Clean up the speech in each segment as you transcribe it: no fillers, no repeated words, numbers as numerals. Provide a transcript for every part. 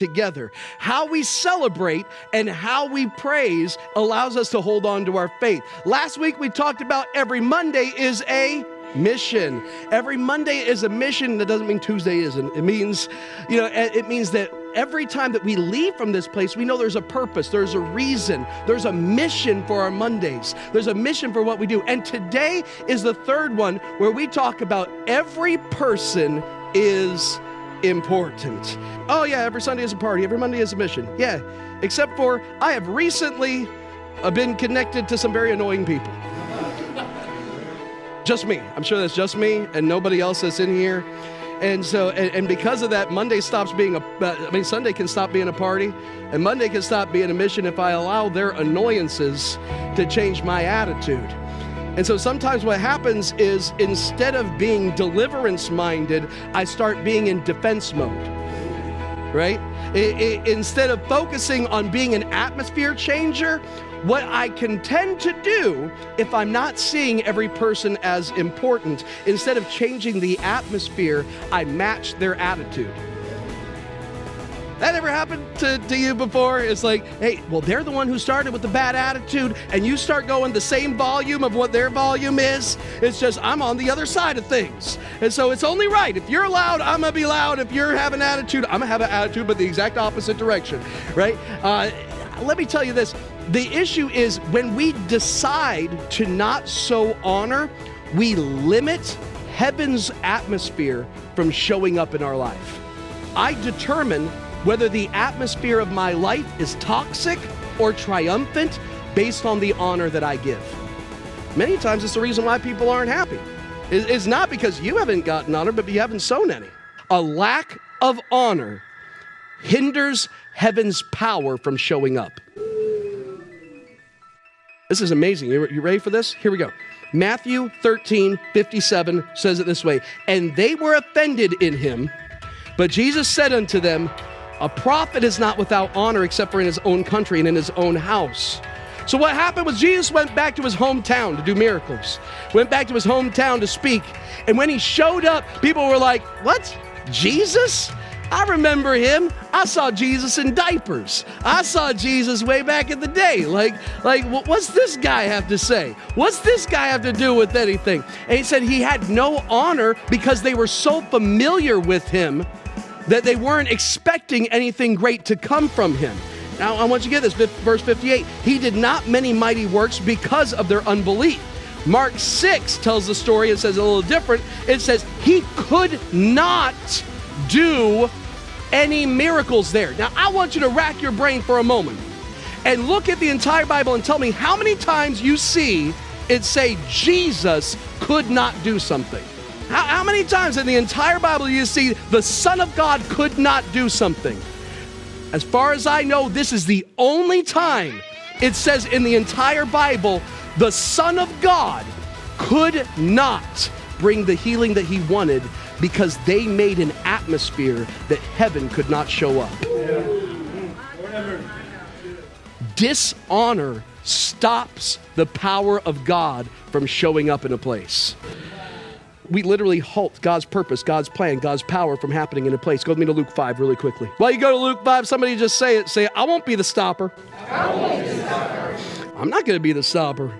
together. How we celebrate and how we praise allows us to hold on to our faith. Last week we talked about every Monday is a mission. Every Monday is a mission. That doesn't mean Tuesday isn't. It means, it means that every time that we leave from this place, we know there's a purpose, there's a reason, there's a mission for our Mondays. There's a mission for what we do. And today is the third one where we talk about every person is important. Oh yeah, every Sunday is a party, every Monday is a mission. Yeah, except for I have recently been connected to some very annoying people. Just me. I'm sure that's just me and nobody else that's in here. And so, and because of that, Sunday can stop being a party, and Monday can stop being a mission if I allow their annoyances to change my attitude. And so sometimes what happens is instead of being deliverance-minded, I start being in defense mode, right? Instead of focusing on being an atmosphere changer, what I can tend to do if I'm not seeing every person as important, instead of changing the atmosphere, I match their attitude. That ever happened to you before? It's like, hey, well, they're the one who started with the bad attitude, and you start going the same volume of what their volume is. It's just, I'm on the other side of things. And so it's only right. If you're loud, I'm going to be loud. If you're having attitude, I'm going to have an attitude, but the exact opposite direction, right? Let me tell you this. The issue is when we decide to not sow honor, we limit heaven's atmosphere from showing up in our life. I determine whether the atmosphere of my life is toxic or triumphant based on the honor that I give. Many times it's the reason why people aren't happy. It's not because you haven't gotten honor, but you haven't sown any. A lack of honor hinders heaven's power from showing up. This is amazing. You ready for this? Here we go. Matthew 13:57 says it this way, and they were offended in him, but Jesus said unto them, a prophet is not without honor except for in his own country and in his own house. So what happened was Jesus went back to his hometown to do miracles, went back to his hometown to speak. And when he showed up, people were like, what? Jesus? I remember him. I saw Jesus in diapers. I saw Jesus way back in the day. Like, what's this guy have to say? What's this guy have to do with anything? And he said he had no honor because they were so familiar with him that they weren't expecting anything great to come from him. Now, I want you to get this, verse 58. He did not many mighty works because of their unbelief. Mark 6 tells the story and says a little different. It says he could not do any miracles there. Now, I want you to rack your brain for a moment and look at the entire Bible and tell me how many times you see it say Jesus could not do something. How many times in the entire Bible do you see the Son of God could not do something? As far as I know, this is the only time it says in the entire Bible, the Son of God could not bring the healing that he wanted because they made an atmosphere that heaven could not show up. Dishonor stops the power of God from showing up in a place. We literally halt God's purpose, God's plan, God's power from happening in a place. Go with me to Luke 5 really quickly. While you go to Luke 5, somebody just say it. Say, I won't be the stopper. I won't be the stopper. I'm not going to be the stopper.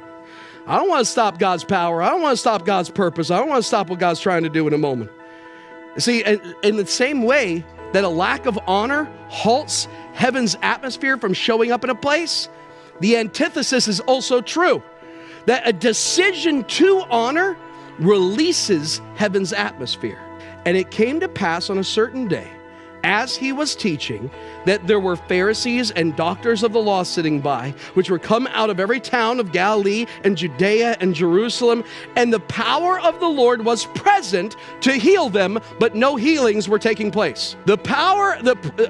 I don't want to stop God's power. I don't want to stop God's purpose. I don't want to stop what God's trying to do in a moment. See, in the same way that a lack of honor halts heaven's atmosphere from showing up in a place, the antithesis is also true. That a decision to honor releases heaven's atmosphere. And it came to pass on a certain day, as he was teaching, that there were Pharisees and doctors of the law sitting by, which were come out of every town of Galilee and Judea and Jerusalem, and the power of the Lord was present to heal them, but no healings were taking place. The power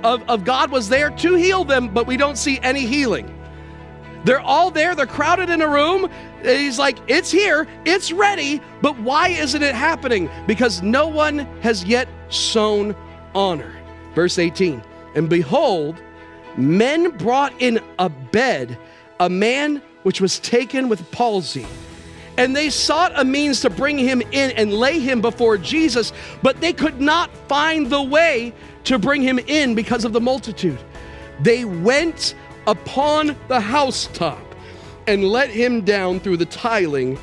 of God was there to heal them, but we don't see any healing. They're all there, they're crowded in a room. He's like, it's here, it's ready, but why isn't it happening? Because no one has yet sown honor. Verse 18, and behold, men brought in a bed a man which was taken with palsy. And they sought a means to bring him in and lay him before Jesus, but they could not find the way to bring him in because of the multitude. They went upon the housetop and let him down through the tiling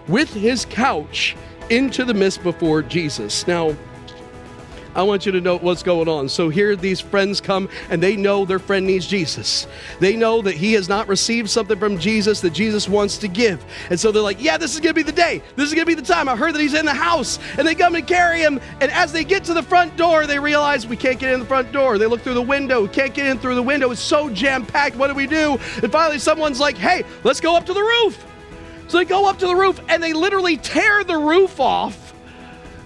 with his couch into the midst before Jesus. Now, I want you to know what's going on. So here these friends come, and they know their friend needs Jesus. They know that he has not received something from Jesus that Jesus wants to give. And so they're like, yeah, this is going to be the day. This is going to be the time. I heard that he's in the house. And they come and carry him. And as they get to the front door, they realize we can't get in the front door. They look through the window. We can't get in through the window. It's so jam-packed. What do we do? And finally someone's like, hey, let's go up to the roof. So they go up to the roof, and they literally tear the roof off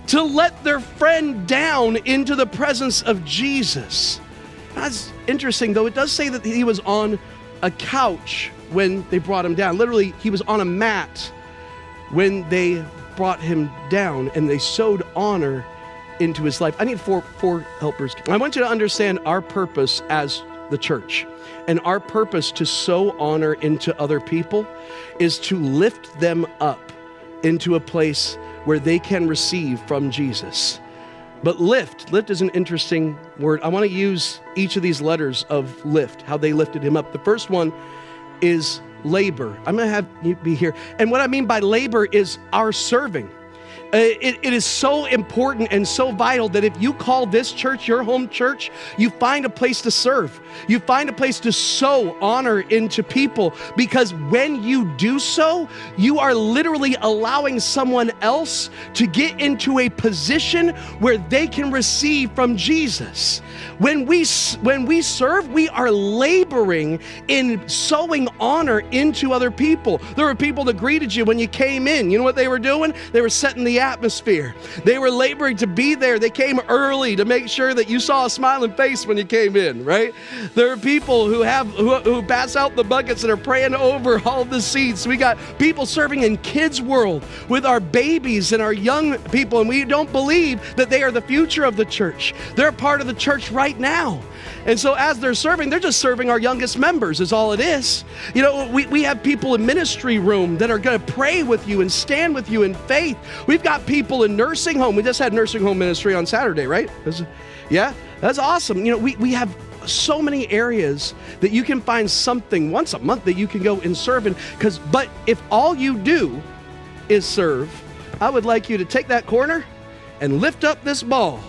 to let their friend down into the presence of Jesus. That's interesting, though. It does say that he was on a couch when they brought him down. Literally, he was on a mat when they brought him down, and they sowed honor into his life. I need four helpers. I want you to understand our purpose as the church. And our purpose to sow honor into other people is to lift them up into a place where they can receive from Jesus. But lift is an interesting word. I want to use each of these letters of lift, how they lifted him up. The first one is labor. I'm going to have you be here. And what I mean by labor is our serving. It is so important and so vital that if you call this church your home church, you find a place to serve. You find a place to sow honor into people, because when you do so, you are literally allowing someone else to get into a position where they can receive from Jesus. When we serve, we are laboring in sowing honor into other people. There were people that greeted you when you came in. You know what they were doing? They were setting the atmosphere. They were laboring to be there. They came early to make sure that you saw a smiling face when you came in, right? There are people who pass out the buckets and are praying over all the seats. We got people serving in kids' world with our babies and our young people, and we don't believe that they are the future of the church. They're a part of the church right now. And so as they're serving, they're just serving our youngest members is all it is. You know, we have people in ministry room that are going to pray with you and stand with you in faith. We've got people in nursing home. We just had nursing home ministry on Saturday, right? Yeah, that's awesome. You know, we have so many areas that you can find something once a month that you can go and serve in. But if all you do is serve, I would like you to take that corner and lift up this ball.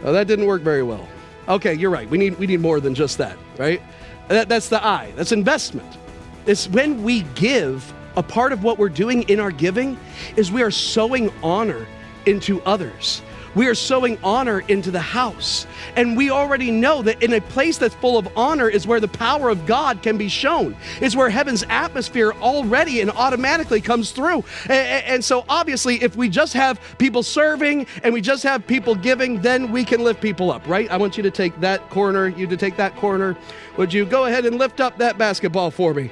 Oh, that didn't work very well. Okay, you're right. We need more than just that, right? That's the I. That's investment. It's when we give, a part of what we're doing in our giving is we are sowing honor into others. We are sowing honor into the house. And we already know that in a place that's full of honor is where the power of God can be shown. It's where heaven's atmosphere already and automatically comes through. And so obviously, if we just have people serving and we just have people giving, then we can lift people up, right? I want you to take that corner, you to take that corner. Would you go ahead and lift up that basketball for me?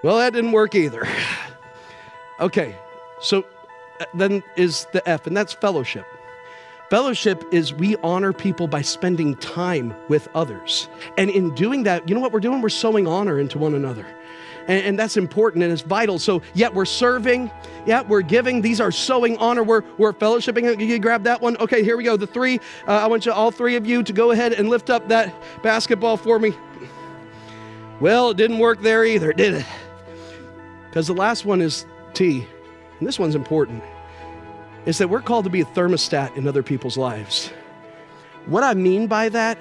Well, that didn't work either. Okay, so then is the F, and that's fellowship. Fellowship is we honor people by spending time with others. And in doing that, you know what we're doing? We're sowing honor into one another. And that's important and it's vital. So yeah, we're serving. Yeah, we're giving. These are sowing honor. We're fellowshipping. You grab that one. Okay, here we go. The three. I want you, all three of you, to go ahead and lift up that basketball for me. Well, it didn't work there either, did it? Because the last one is T. And this one's important, is that we're called to be a thermostat in other people's lives. What I mean by that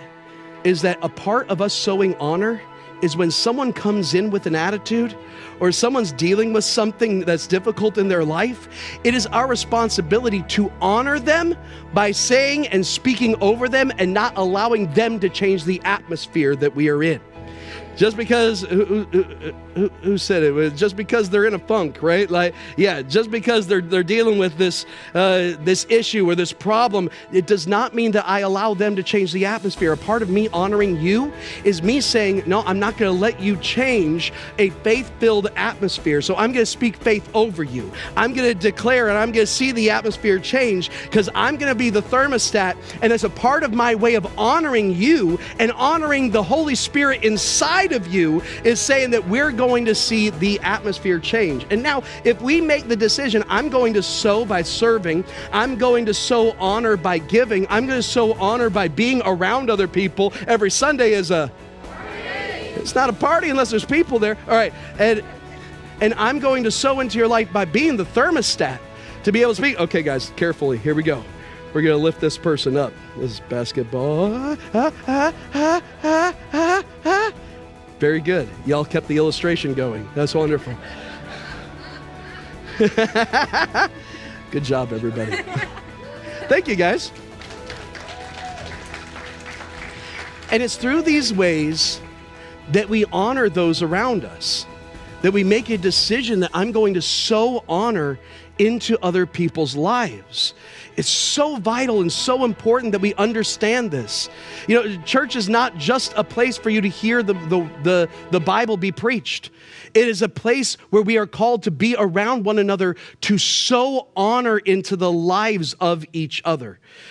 is that a part of us sowing honor is when someone comes in with an attitude or someone's dealing with something that's difficult in their life, it is our responsibility to honor them by saying and speaking over them and not allowing them to change the atmosphere that we are in. Just because, who said it? Just because they're in a funk, right? Like, yeah, just because they're dealing with this issue or this problem, it does not mean that I allow them to change the atmosphere. A part of me honoring you is me saying, no, I'm not going to let you change a faith-filled atmosphere. So I'm going to speak faith over you. I'm going to declare and I'm going to see the atmosphere change because I'm going to be the thermostat. And as a part of my way of honoring you and honoring the Holy Spirit inside inside of you is saying that we're going to see the atmosphere change. And now, if we make the decision, I'm going to sow by serving, I'm going to sow honor by giving, I'm going to sow honor by being around other people. Every Sunday is a party. It's not a party unless there's people there. All right, and I'm going to sow into your life by being the thermostat to be able to speak. Okay, guys, carefully. Here we go. We're going to lift this person up. This is basketball. Very good. Y'all kept the illustration going. That's wonderful. Good job, everybody. Thank you, guys. And it's through these ways that we honor those around us, that we make a decision that I'm going to sow honor into other people's lives. It's so vital and so important that we understand this. You know, church is not just a place for you to hear the Bible be preached. It is a place where we are called to be around one another to sow honor into the lives of each other.